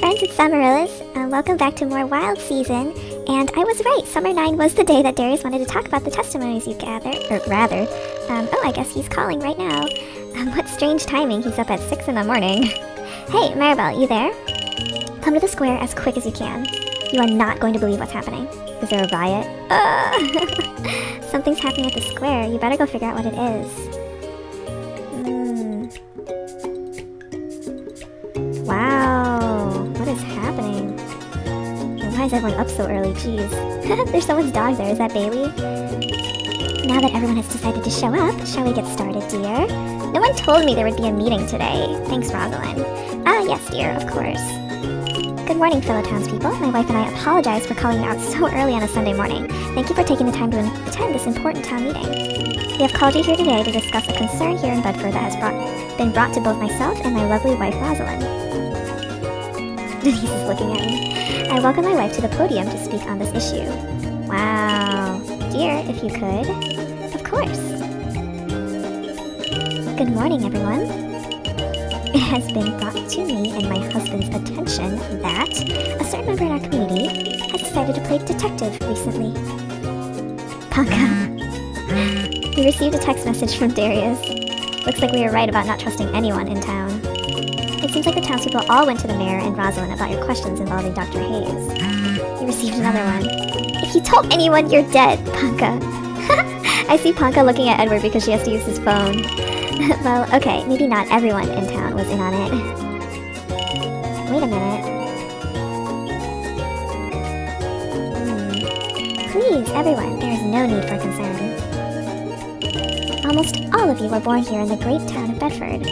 friends, it's SAmaryllis. Welcome back to more Wild Season. And I was right, Summer 9 was the day that Darius wanted to talk about the testimonies you gathered. I guess he's calling right now. What strange timing, he's up at 6 in the morning. Hey, Maribel, you there? Come to the square as quick as you can. You are not going to believe what's happening. Is there a riot? Something's happening at the square. You better go figure out what it is. Wow, what is happening? And why is everyone up so early? Jeez. There's someone's dog there. Is that Bailey? Now that everyone has decided to show up, shall we get started, dear? No one told me there would be a meeting today. Thanks, Rosalind. Ah, yes, dear, of course. Good morning, fellow townspeople. My wife and I apologize for calling you out so early on a Sunday morning. Thank you for taking the time to attend this important town meeting. We have called you here today to discuss a concern here in Bedford that has been brought to both myself and my lovely wife, Rosalind. He's just looking at me. I welcome my wife to the podium to speak on this issue. Wow. Dear, if you could. Of course. Good morning, everyone. It has been brought to me and my husband's attention that a certain member in our community has decided to play detective recently. Panka. We received a text message from Darius. Looks like we were right about not trusting anyone in town. It seems like the townspeople all went to the mayor and Rosalind about your questions involving Dr. Hayes. You received another one. If you told anyone, you're dead, Panka. I see Panka looking at Edward because she has to use his phone. Well, okay, maybe not everyone in town was in on it. Wait a minute. Please, everyone, there is no need for concern. Almost all of you were born here in the great town of Bedford.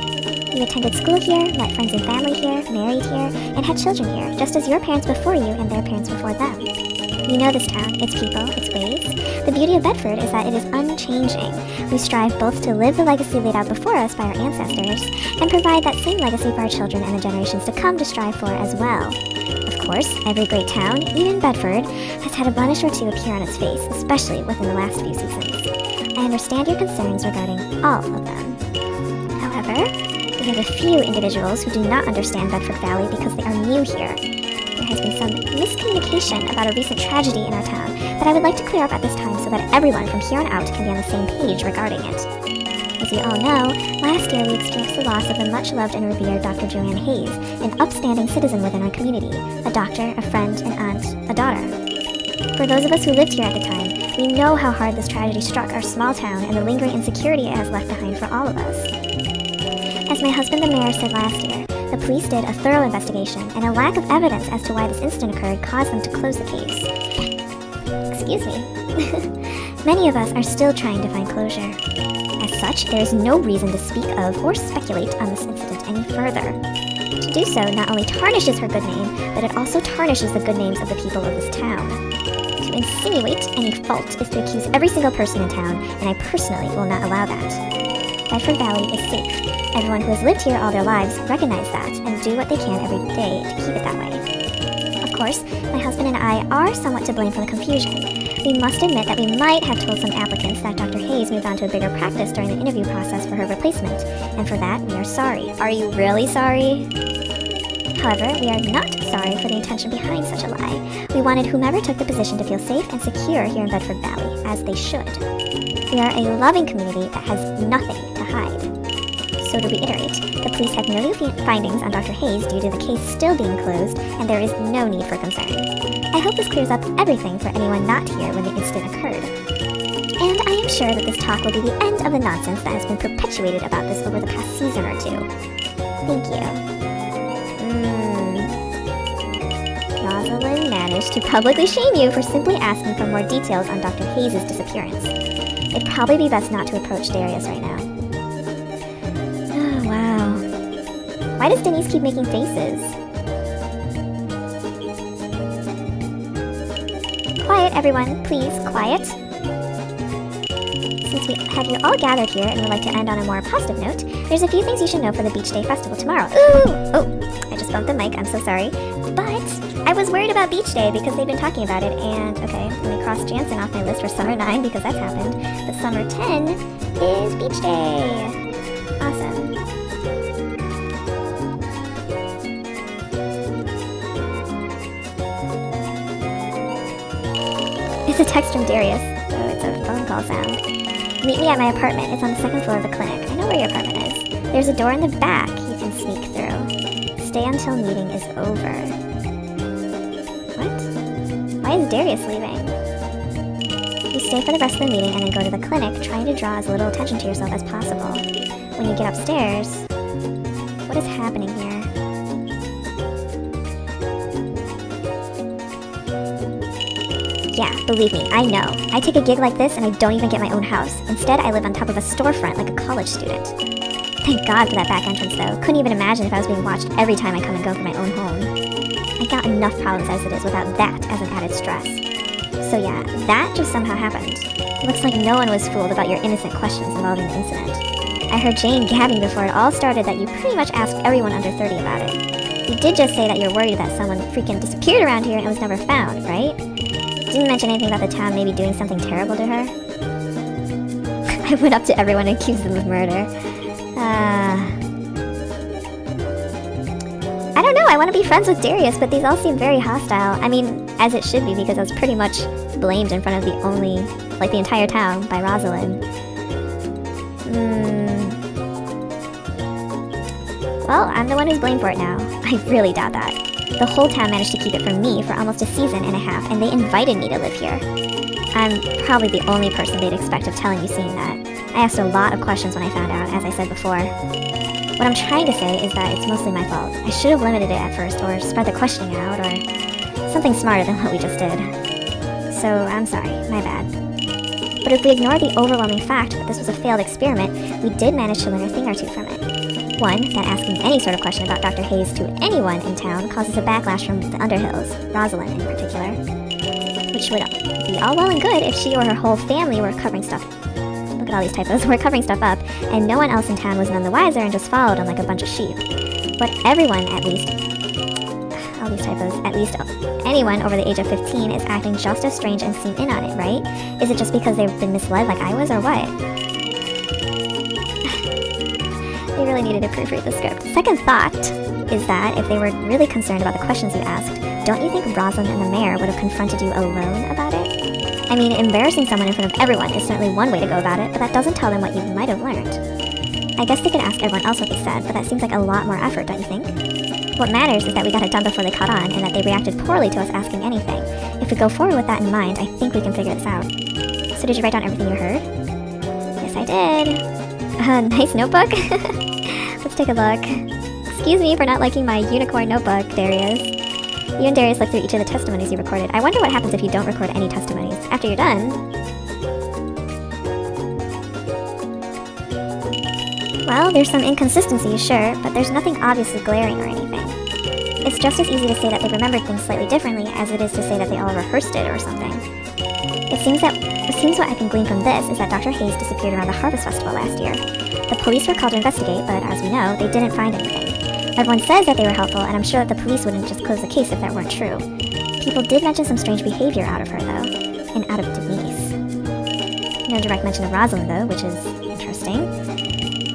You attended school here, met friends and family here, married here, and had children here, just as your parents before you and their parents before them. You know this town, its people, its ways. The beauty of Bedford is that it is unchanging. We strive both to live the legacy laid out before us by our ancestors, and provide that same legacy for our children and the generations to come to strive for as well. Of course, every great town, even Bedford, has had a blemish or two appear on its face, especially within the last few seasons. I understand your concerns regarding all of them. However, we have a few individuals who do not understand Bedford Valley because they are new here. There has been some miscommunication about a recent tragedy in our town that I would like to clear up at this time so that everyone from here on out can be on the same page regarding it. As you all know, last year we experienced the loss of the much-loved and revered Dr. Joanne Hayes, an upstanding citizen within our community, a doctor, a friend, an aunt, a daughter. For those of us who lived here at the time, we know how hard this tragedy struck our small town and the lingering insecurity it has left behind for all of us. As my husband the mayor said last year, the police did a thorough investigation, and a lack of evidence as to why this incident occurred caused them to close the case. Excuse me. Many of us are still trying to find closure. As such, there is no reason to speak of or speculate on this incident any further. To do so not only tarnishes her good name, but it also tarnishes the good names of the people of this town. To insinuate any fault is to accuse every single person in town, and I personally will not allow that. Bedford Valley is safe. Everyone who has lived here all their lives recognize that and do what they can every day to keep it that way. Of course, my husband and I are somewhat to blame for the confusion. We must admit that we might have told some applicants that Dr. Hayes moved on to a bigger practice during the interview process for her replacement, and for that we are sorry. Are you really sorry? However, we are not sorry for the intention behind such a lie. We wanted whomever took the position to feel safe and secure here in Bedford Valley, as they should. We are a loving community that has nothing to hide. So to reiterate, the police have no new findings on Dr. Hayes due to the case still being closed, and there is no need for concern. I hope this clears up everything for anyone not here when the incident occurred. And I am sure that this talk will be the end of the nonsense that has been perpetuated about this over the past season or two. Thank you. Rosalind managed to publicly shame you for simply asking for more details on Dr. Hayes' disappearance. It'd probably be best not to approach Darius right now. Oh, wow. Why does Denise keep making faces? Quiet, everyone. Please, quiet. Since we have you all gathered here and would like to end on a more positive note, there's a few things you should know for the Beach Day Festival tomorrow. Ooh! Oh, I just bumped the mic. I'm so sorry. But I was worried about Beach Day because they've been talking about it, and okay, let me cross Jansen off my list for Summer 9 because that's happened. But Summer 10 is Beach Day. Awesome. It's a text from Darius. Oh, it's a phone call sound. Meet me at my apartment. It's on the second floor of the clinic. I know where your apartment is. There's a door in the back you can sneak through. Stay until meeting is over. What? Why is Darius leaving? You stay for the rest of the meeting and then go to the clinic, trying to draw as little attention to yourself as possible. When you get upstairs... What is happening here? Yeah, believe me, I know. I take a gig like this and I don't even get my own house. Instead, I live on top of a storefront like a college student. Thank God for that back entrance, though. Couldn't even imagine if I was being watched every time I come and go from my own home. I got enough problems as it is without that as an added stress. So yeah, that just somehow happened. Looks like no one was fooled about your innocent questions involving the incident. I heard Jane gabbing before it all started that you pretty much asked everyone under 30 about it. You did just say that you're worried that someone freaking disappeared around here and was never found, right? Didn't mention anything about the town maybe doing something terrible to her? I went up to everyone and accused them of murder. I don't know, I want to be friends with Darius, but these all seem very hostile. I mean, as it should be, because I was pretty much blamed in front of the entire town by Rosalind. Well, I'm the one who's blamed for it now. I really doubt that. The whole town managed to keep it from me for almost a season and a half, and they invited me to live here. I'm probably the only person they'd expect of telling you seeing that. I asked a lot of questions when I found out, as I said before. What I'm trying to say is that it's mostly my fault. I should have limited it at first, or spread the questioning out, or something smarter than what we just did. So, I'm sorry, my bad. But if we ignore the overwhelming fact that this was a failed experiment, we did manage to learn a thing or two from it. One, that asking any sort of question about Dr. Hayes to anyone in town causes a backlash from the Underhills, Rosalind in particular. Which would be all well and good if she or her whole family were covering stuff. Look at all these typos. Were covering stuff up, and no one else in town was none the wiser and just followed them like a bunch of sheep. But everyone, at least... all these typos. At least anyone over the age of 15 is acting just as strange and seem in on it, right? Is it just because they've been misled like I was, or what? They really needed to proofread the script. Second thought is that if they were really concerned about the questions you asked, don't you think Rosalind and the mayor would have confronted you alone about it? I mean, embarrassing someone in front of everyone is certainly one way to go about it, but that doesn't tell them what you might have learned. I guess they could ask everyone else what they said, but that seems like a lot more effort, don't you think? What matters is that we got it done before they caught on, and that they reacted poorly to us asking anything. If we go forward with that in mind, I think we can figure this out. So did you write down everything you heard? Yes, I did. Nice notebook? Let's take a look. Excuse me for not liking my unicorn notebook, Darius. You and Darius looked through each of the testimonies you recorded. I wonder what happens if you don't record any testimonies. After you're done... Well, there's some inconsistencies, sure, but there's nothing obviously glaring or anything. It's just as easy to say that they remembered things slightly differently as it is to say that they all rehearsed it or something. It seems what I can glean from this is that Dr. Hayes disappeared around the Harvest Festival last year. The police were called to investigate, but as we know, they didn't find anything. Everyone says that they were helpful, and I'm sure that the police wouldn't just close the case if that weren't true. People did mention some strange behavior out of her, though. And out of Denise. No direct mention of Rosalind, though, which is interesting.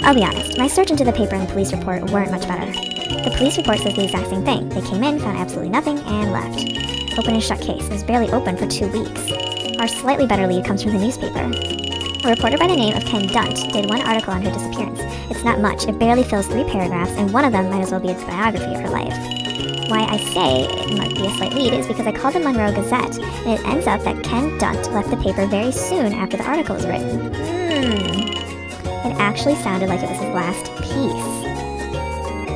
I'll be honest, my search into the paper and the police report weren't much better. The police report says the exact same thing. They came in, found absolutely nothing, and left. Open and shut case. It was barely open for 2 weeks. Our slightly better lead comes from the newspaper. A reporter by the name of Ken Dunt did one article on her disappearance. It's not much, it barely fills 3 paragraphs, and one of them might as well be a biography of her life. Why I say it might be a slight lead is because I called the Monroe Gazette, and it ends up that Ken Dunt left the paper very soon after the article was written. It actually sounded like it was his last piece.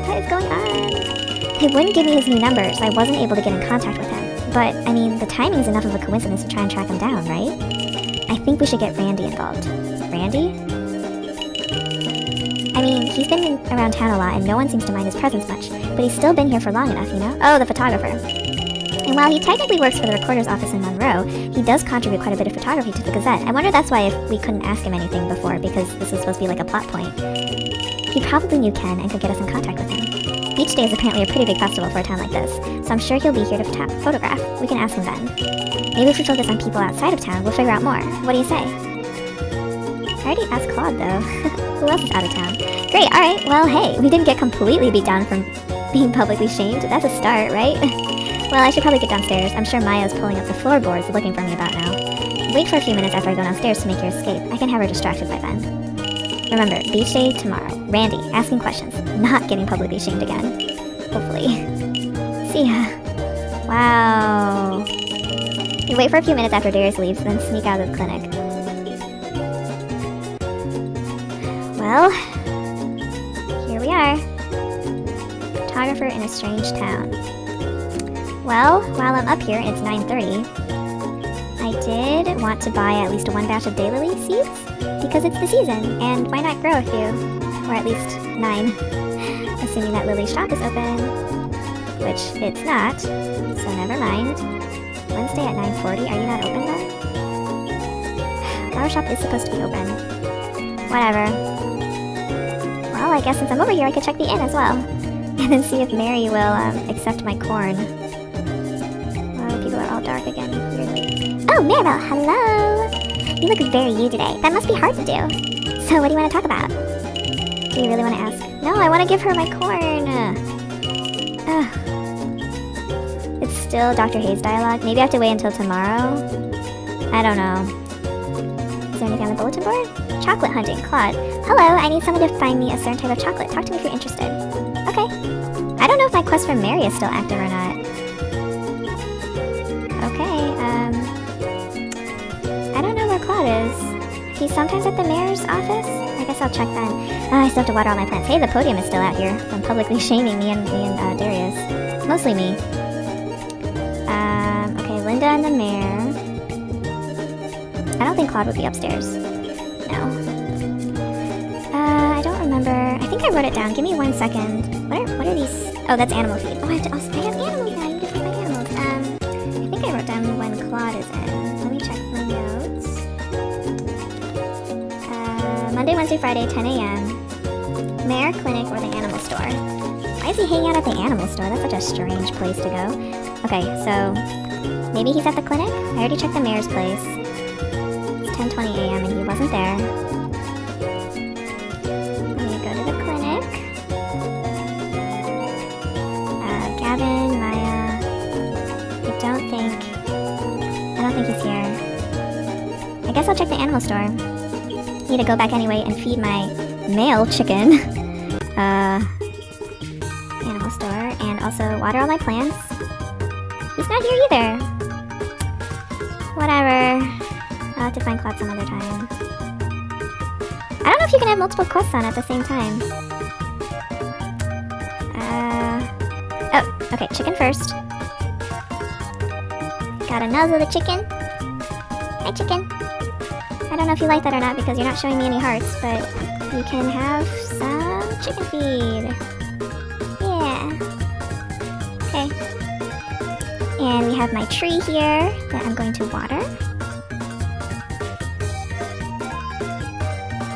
What is going on? They wouldn't give me his new numbers, I wasn't able to get in contact with him. But, I mean, the timing's enough of a coincidence to try and track him down, right? I think we should get Randy involved. Randy? I mean, he's been around town a lot and no one seems to mind his presence much, but he's still been here for long enough, you know? Oh, the photographer. And while he technically works for the recorder's office in Monroe, he does contribute quite a bit of photography to the Gazette. I wonder that's why if we couldn't ask him anything before, because this was supposed to be like a plot point. He probably knew Ken and could get us in contact with him. Beach Day is apparently a pretty big festival for a town like this, so I'm sure he'll be here to photograph. We can ask him then. Maybe if we focus on people outside of town, we'll figure out more. What do you say? I already asked Claude, though. Who else is out of town? Great, alright, well, hey, we didn't get completely beat down from being publicly shamed. That's a start, right? Well, I should probably get downstairs. I'm sure Maya's pulling up the floorboards looking for me about now. Wait for a few minutes after I go downstairs to make your escape. I can have her distracted by then. Remember, beach day tomorrow. Randy, asking questions, not getting publicly shamed again. Hopefully. See ya. Wow. You wait for a few minutes after Darius leaves, then sneak out of the clinic. Well, here we are. Photographer in a strange town. Well, while I'm up here and it's 9:30, I did want to buy at least one batch of daylily seeds, because it's the season, and why not grow a few? Or at least 9, assuming that Lily's shop is open, which it's not, so never mind. Wednesday at 9:40, are you not open then? Flower shop is supposed to be open. Whatever. Well, I guess since I'm over here, I could check the inn as well, and then see if Mary will accept my corn. Well, people are all dark again, weirdly. Oh, Maribel, hello! You look very you today. That must be hard to do. So what do you want to talk about? Do you really want to ask? No, I want to give her my corn. It's still Dr. Hayes dialogue. Maybe I have to wait until tomorrow? I don't know. Is there anything on the bulletin board? Chocolate hunting, Claude. Hello, I need someone to find me a certain type of chocolate. Talk to me if you're interested. Okay. I don't know if my quest for Mary is still active or not. Okay, I don't know where Claude is. He's sometimes at the mayor's office? I guess I'll check then. I still have to water all my plants. Hey, the podium is still out here from publicly shaming me and Darius. Mostly me. Okay, Linda and the mayor. I don't think Claude would be upstairs. No. I don't remember. I think I wrote it down. Give me 1 second. What are these? Oh, that's animal feed. Oh, I have animals now. I need to feed my animals. I think I wrote down when Claude is in. Let me check my notes. Monday, Wednesday, Friday, 10 a.m. Mayor, clinic, or the animal store. Why is he hanging out at the animal store? That's such a strange place to go. Okay, so maybe he's at the clinic? I already checked the mayor's place. It's 10:20 a.m. and he wasn't there. I'm gonna go to the clinic. Gavin, Maya. I don't think he's here. I guess I'll check the animal store. Need to go back anyway and feed my male chicken. Animal store, and also water all my plants. He's not here either. Whatever. I'll have to find Claude some other time. I don't know if you can have multiple quests on at the same time. Oh, okay, chicken first. Gotta nuzzle the chicken. Hi, chicken. I don't know if you like that or not because you're not showing me any hearts, but you can have some chicken feed. Yeah. Okay. And we have my tree here that I'm going to water.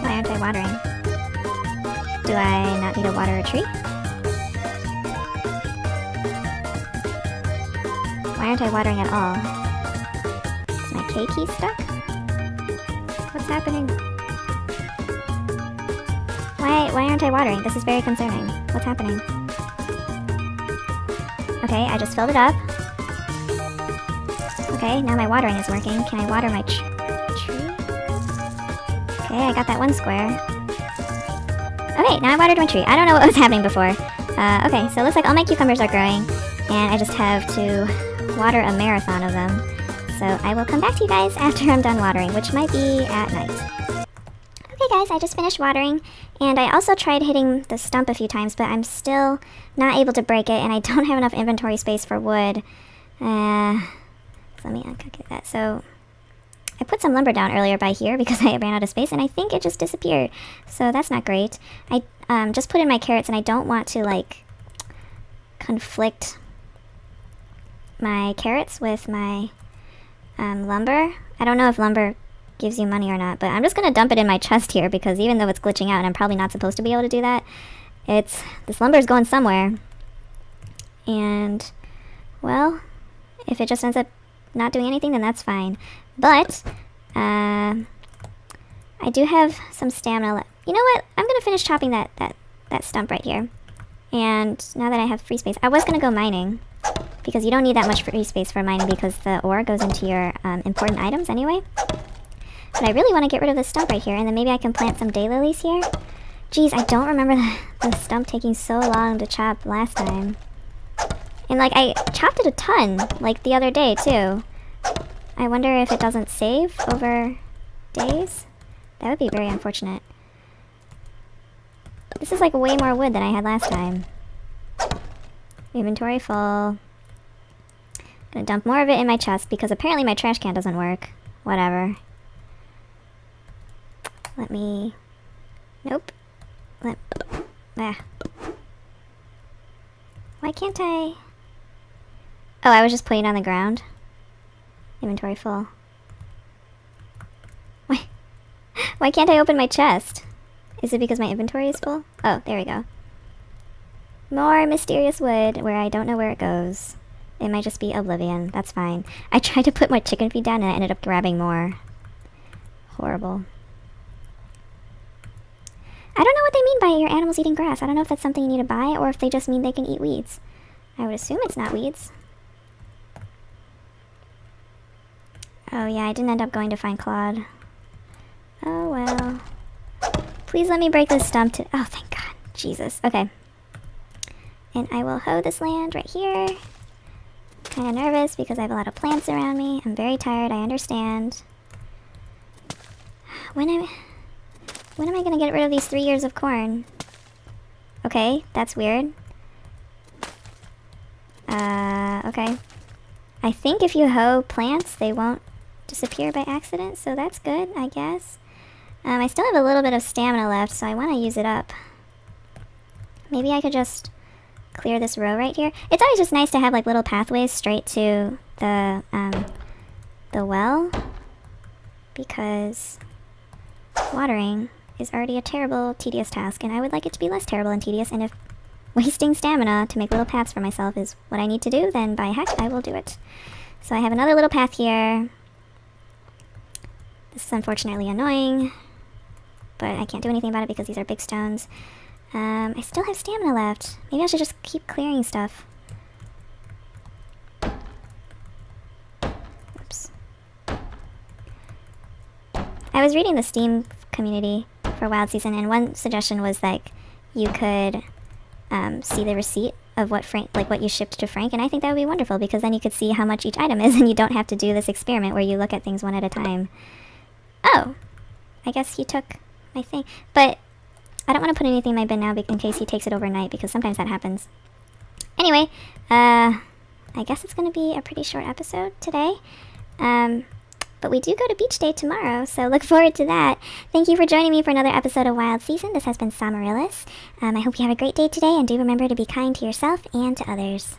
Why aren't I watering? Do I not need to water a tree? Why aren't I watering at all? Is my K key stuck? What's happening? Why aren't I watering? This is very concerning. What's happening? Okay, I just filled it up. Okay, now my watering is working. Can I water my tree? Okay, I got that one square. Okay, now I watered my tree. I don't know what was happening before. Okay, so it looks like all my cucumbers are growing, and I just have to water a marathon of them. So I will come back to you guys after I'm done watering, which might be at night. Okay guys, I just finished watering, and I also tried hitting the stump a few times, but I'm still not able to break it, and I don't have enough inventory space for wood. So let me unclick that. So I put some lumber down earlier by here because I ran out of space, and I think it just disappeared. So that's not great. I just put in my carrots, and I don't want to like conflict my carrots with my lumber. I don't know if lumber gives you money or not, but I'm just gonna dump it in my chest here because even though it's glitching out and I'm probably not supposed to be able to do that, this lumber is going somewhere. And well, if it just ends up not doing anything, then that's fine. But I do have some stamina left. You know what? I'm gonna finish chopping that stump right here. And now that I have free space, I was gonna go mining. because you don't need that much free space for mining because the ore goes into your important items anyway. But I really want to get rid of this stump right here, and then maybe I can plant some daylilies here. Geez, I don't remember the stump taking so long to chop last time. And like, I chopped it a ton, like the other day too. I wonder if it doesn't save over days? That would be very unfortunate. This is like way more wood than I had last time. Inventory full. Gonna dump more of it in my chest because apparently my trash can doesn't work. Whatever. Let me... Nope. Why can't I... Oh, I was just putting it on the ground. Inventory full. Why can't I open my chest? Is it because my inventory is full? Oh, there we go. More mysterious wood where I don't know where it goes. It might just be oblivion. That's fine. I tried to put my chicken feed down and I ended up grabbing more. Horrible. I don't know what they mean by your animals eating grass. I don't know if that's something you need to buy or if they just mean they can eat weeds. I would assume it's not weeds. Oh yeah, I didn't end up going to find Claude. Oh well. Please let me break this stump to... Oh, thank God. Jesus. Okay. And I will hoe this land right here. Kind of nervous because I have a lot of plants around me. I'm very tired, I understand. When am I gonna get rid of these 3 years of corn? Okay, that's weird. Okay. I think if you hoe plants, they won't disappear by accident, so that's good, I guess. I still have a little bit of stamina left, so I want to use it up. Maybe I could just clear this row right here. It's always just nice to have like little pathways straight to the well, because watering is already a terrible, tedious task, and I would like it to be less terrible and tedious, and if wasting stamina to make little paths for myself is what I need to do, then by heck, I will do it. So I have another little path here. This is unfortunately annoying, but I can't do anything about it because these are big stones. I still have stamina left. Maybe I should just keep clearing stuff. Oops. I was reading the Steam community for Wild Season, and one suggestion was like you could see the receipt of what what you shipped to Frank, and I think that would be wonderful because then you could see how much each item is, and you don't have to do this experiment where you look at things one at a time. Oh, I guess he took my thing, but I don't want to put anything in my bin now in case he takes it overnight, because sometimes that happens. Anyway, I guess it's going to be a pretty short episode today, but we do go to beach day tomorrow, so look forward to that. Thank you for joining me for another episode of Wild Season. This has been SAmaryllis. I hope you have a great day today, and do remember to be kind to yourself and to others.